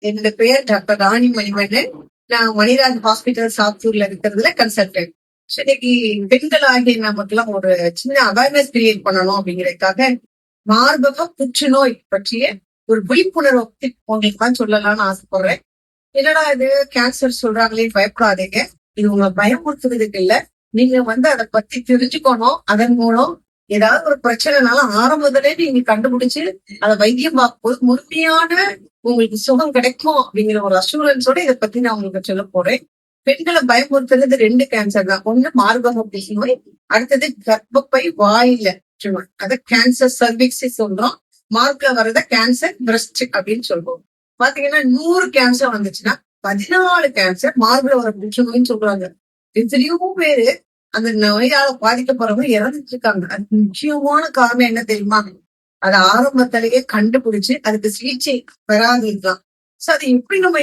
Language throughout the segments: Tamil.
என்னோட பெயர் டாக்டர் ராணி மணிவண்ணன். நான் மணிராஜ் ஹாஸ்பிட்டல் சாத்தூர்ல இருக்கிறதுல கன்சல்டன்ட். இன்னைக்கு பெண்கள் ஆகிய நமக்கெல்லாம் ஒரு சின்ன அவேர்னஸ் கிரியேட் பண்ணணும் அப்படிங்கறதுக்காக மார்பக புற்றுநோய் பற்றிய ஒரு விழிப்புணர்வு உங்களுக்கு தான் சொல்லலாம்னு ஆசைப்படுறேன். என்னடா இது கேன்சர் சொல்றாங்களே, பயப்படாதீங்க. இது உங்களை பயமுறுத்துறதுக்கு இல்ல. நீங்க அதை பத்தி தெரிஞ்சுக்கணும். அதன் மூலம் ஏதாவது ஒரு பிரச்சனைனாலும் ஆரம்பத்திலே நீங்க கண்டுபிடிச்சு அதை வைத்தியம் பார்க்கும்போது முழுமையான உங்களுக்கு சுகம் கிடைக்கும் அப்படிங்கிற ஒரு அசூரன்ஸோட இதை பத்தி நான் உங்களுக்கு சொல்ல போறேன். பெண்களை பயமுறுத்துறது 2 கேன்சர் தான். ஒண்ணு மார்பக புற்றுநோய், அடுத்தது கர்ப்பப்பை வாயில புற்றுநோய். அத கேன்சர் சர்விக்ஸ் சொல்றோம். மார்க்ல வர்றத கேன்சர் பிரஸ்ட் அப்படின்னு சொல்றோம். பாத்தீங்கன்னா 100 கேன்சர் வந்துச்சுன்னா 14 கேன்சர் மார்புல வர புற்றுநோய்னு சொல்றாங்க. எத்தனையோ பேரு அந்த நோயால பாதிக்கப்படுறவங்க இறந்துட்டு இருக்காங்க. அதுக்கு முக்கியமான காரணம் என்ன தெரியுமா? அதை ஆரம்பத்திலேயே கண்டுபிடிச்சு அதுக்கு சிகிச்சை பெறாது இருக்கலாம். சோ அதை எப்படி நம்ம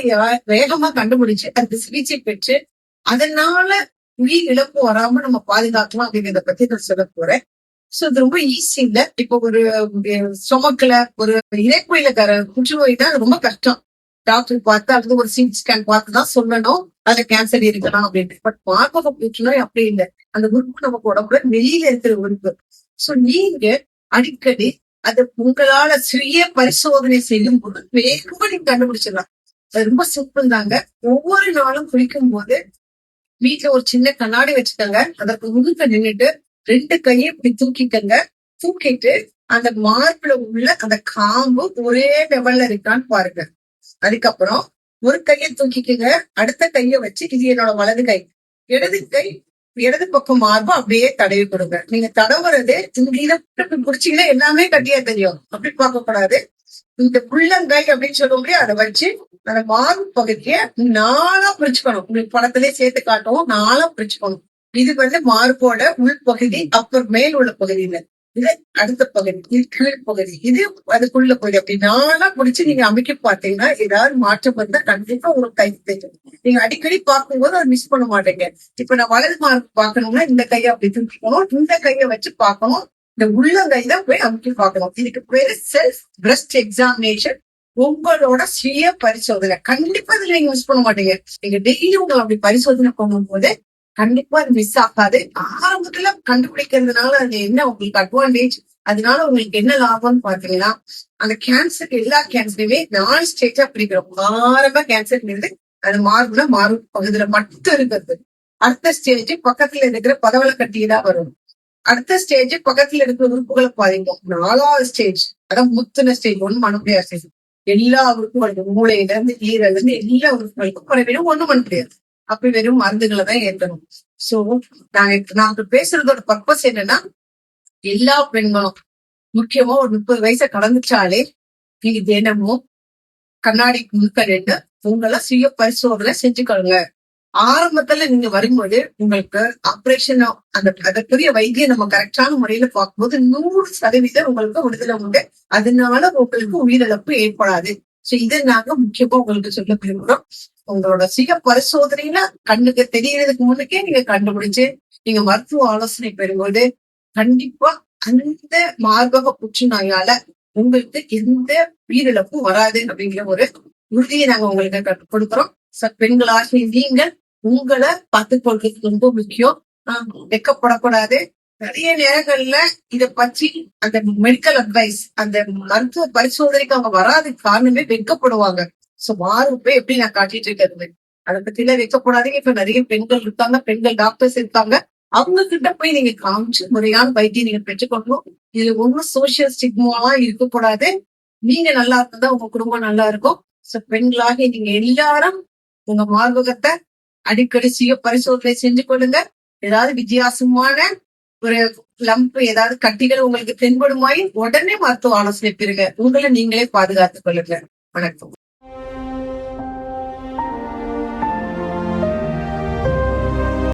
வேகமா கண்டுபிடிச்சு அதுக்கு சிகிச்சை பெற்று அதனால உயிர் இழப்பு வராம நம்ம பாதுகாக்கலாம் அப்படிங்கிறத பத்தி நான் சொல்ல போறேன். சோ இது ரொம்ப ஈஸி இல்ல. இப்போ ஒரு ஸ்டொமக்ல ஒரு இறைக்குயில புற்றுநோய் தான் ரொம்ப கஷ்டம். டாக்டர் பார்த்து அல்லது ஒரு சிடி ஸ்கேன் பார்த்துதான் சொல்லணும் அதுல கேன்சர் இருக்கலாம் அப்படின்ட்டு. பட் மார்பக புற்றுநோய் அப்படி இல்லை. அந்த உறுப்பு நமக்கு உடம்புல வெளியில இருக்கிற உறுப்பு. சோ நீங்க அடிக்கடி அது உங்களால சுய பரிசோதனை செய்யும் போது வேகமா நீங்க கண்டுபிடிச்சிடலாம். அது ரொம்ப சிம்பிள் தாங்க. ஒவ்வொரு நாளும் குளிக்கும் போது வீட்டுல ஒரு சின்ன கண்ணாடி வச்சுக்கோங்க. அதற்கு முழுக்க நின்றுட்டு 2 கையை இப்படி தூக்கிக்கங்க. தூக்கிட்டு அந்த மார்புல உள்ள அந்த காம்பு ஒரே லெவல்ல இருக்கான்னு பாருங்க. அதுக்கப்புறம் ஒரு கையை தூக்கிக்கங்க. அடுத்த கையை வச்சு, இது என்னோட வலது கை, இடது பக்கம் மார்பு அப்படியே தடவி கொடுங்க. நீங்க தடவுறது குடிச்சீங்கன்னா எல்லாமே கட்டியா தெரியும். அப்படி பார்க்க கூடாது. இந்த புள்ளங்கை அப்படின்னு சொல்ல முடியும். அதை வச்சு அந்த மார்பு பகுதியை 4ஆ பிரிச்சுக்கணும். உங்களுக்கு படத்திலே சேர்த்து காட்டவும் 4ஆ பிரிச்சுக்கணும். இது மார்போட உள்பகுதி, அப்புறம் மேல் உள்ள பகுதியில, இது அடுத்த பகுதி, இது கீழ் பகுதி, இது அதுக்குள்ள பகுதி. அப்படி 4ஆ பிடிச்சு நீங்க அமைக்க பாத்தீங்கன்னா ஏதாவது மாற்றம் வந்தா கண்டிப்பா உங்களுக்கு கை தெரியும். நீங்க அடிக்கடி பார்க்கும்போது அதை மிஸ் பண்ண மாட்டீங்க. இப்ப நான் வலது மார்பு பார்க்கணும்னா இந்த கையை அப்படி தூக்கிக்கணும். இந்த கையை வச்சு பார்க்கணும். இந்த உள்ளங்கை தான் போய் அமைக்க பார்க்கணும். இதுக்கு பேரு செல்ஃப் பிரஸ்ட் எக்ஸாமினேஷன். உங்களோட சுய பரிசோதனை. கண்டிப்பா இதுல நீங்க மிஸ் பண்ண மாட்டீங்க. நீங்க டெய்லி உங்களை அப்படி பரிசோதனை பண்ணும்போது கண்டிப்பா அது மிஸ் ஆகாது. ஆரம்பத்துல கண்டுபிடிக்கிறதுனால அது என்ன உங்களுக்கு அட்வான்டேஜ், அதனால உங்களுக்கு என்ன லாபம்னு பாத்தீங்கன்னா, அந்த கேன்சர் எல்லா கேன்சருமே 4 ஸ்டேஜா பிரிக்கிறோம். ஆரம்ப கேன்சர்ங்கிறது அது மார்புல மார்பு பகுதியில மட்டும் இருக்கிறது. அடுத்த ஸ்டேஜ் பக்கத்துல இருக்கிற பதவள கட்டியதான் வரும். அடுத்த ஸ்டேஜ் பக்கத்துல இருக்கிற உறுப்புகளை பாதிக்கும். 4ஆவது ஸ்டேஜ் அதான் முத்துன ஸ்டேஜ், ஒண்ணு பண்ண முடியாது ஸ்டேஜ். எல்லா உறுப்புகளுக்கும், மூளையில இருந்து ஈரல இருந்து எல்லா உறுப்புகளுக்கும் குறைவிடும் ஒண்ணும் பண்ண முடியாது. அப்படி வெறும் மருந்துகளை தான் ஏற்கணும். சோ நாங்க பேசுறதோட பர்பஸ் என்னன்னா, எல்லா பெண்களும் முக்கியமா ஒரு 30 வயசை கடந்துச்சாலே நீங்க தினமும் கண்ணாடி முழுக்க நின்று உங்களை சுய பரிசோதனை செஞ்சுக்கணுங்க. ஆரம்பத்துல நீங்க வரும்போது உங்களுக்கு ஆபரேஷன் அதற்குரிய வைத்தியம் நம்ம கரெக்டான முறையில பார்க்கும்போது 100% உங்களுக்கு விடுதலை உண்டு. அதனால உங்களுக்கு உயிரிழப்பு ஏற்படாது. சோ இதை நாங்க முக்கியமா உங்களுக்கு சொல்ல விரும்புறோம். உங்களோட சுய பரிசோதனையில கண்ணுக்கு தெரியறதுக்கு முன்னுக்கே நீங்க கண்டுபிடிச்சு நீங்க மருத்துவ ஆலோசனை பெறும்போது கண்டிப்பா அந்த மார்பக புற்றுநோயால உங்களுக்கு எந்த உயிரிழப்பும் வராது அப்படிங்கிற ஒரு உறுதியை நாங்க உங்களுக்கு கொடுக்குறோம். பெண்களாகிய நீங்கள் உங்களை பார்த்துக்கொள்றது ரொம்ப முக்கியம். வெக்கப்படக்கூடாது. நிறைய நேரங்கள்ல இத பற்றி அந்த மெடிக்கல் அட்வைஸ், அந்த மருத்துவ பரிசோதனைக்கு அவங்க வராதுக்கு காரணமே வெக்கப்படுவாங்க. சோ மார்பு எப்படி நான் காட்டிட்டு இருக்கிறது, அதை பத்தி எல்லாம் வைக்கக்கூடாதீங்க. இப்ப நிறைய பெண்கள் இருக்காங்க, பெண்கள் டாக்டர்ஸ் இருக்காங்க. அவங்க கிட்ட போய் நீங்க காமிச்சு முறையான வைத்தியம் நீங்க பெற்றுக்கொள்ளணும். இது ஒன்னும் சோசியல் ஸ்டிக்மாலாம் இருக்கக்கூடாது. நீங்க நல்லா இருந்தா உங்க குடும்பம் நல்லா இருக்கும். சோ பெண்களாக நீங்க எல்லாரும் உங்க மார்பகத்தை அடிக்கடி சுய பரிசோதனை செஞ்சு கொள்ளுங்க. ஏதாவது வித்தியாசமான ஒரு லம்ப், ஏதாவது கட்டிகள் உங்களுக்கு தென்படுமாயின் உடனே மருத்துவ ஆலோசனை பெறுங்க. உங்களை நீங்களே பாதுகாத்துக் கொள்ளுங்க. வணக்கம்.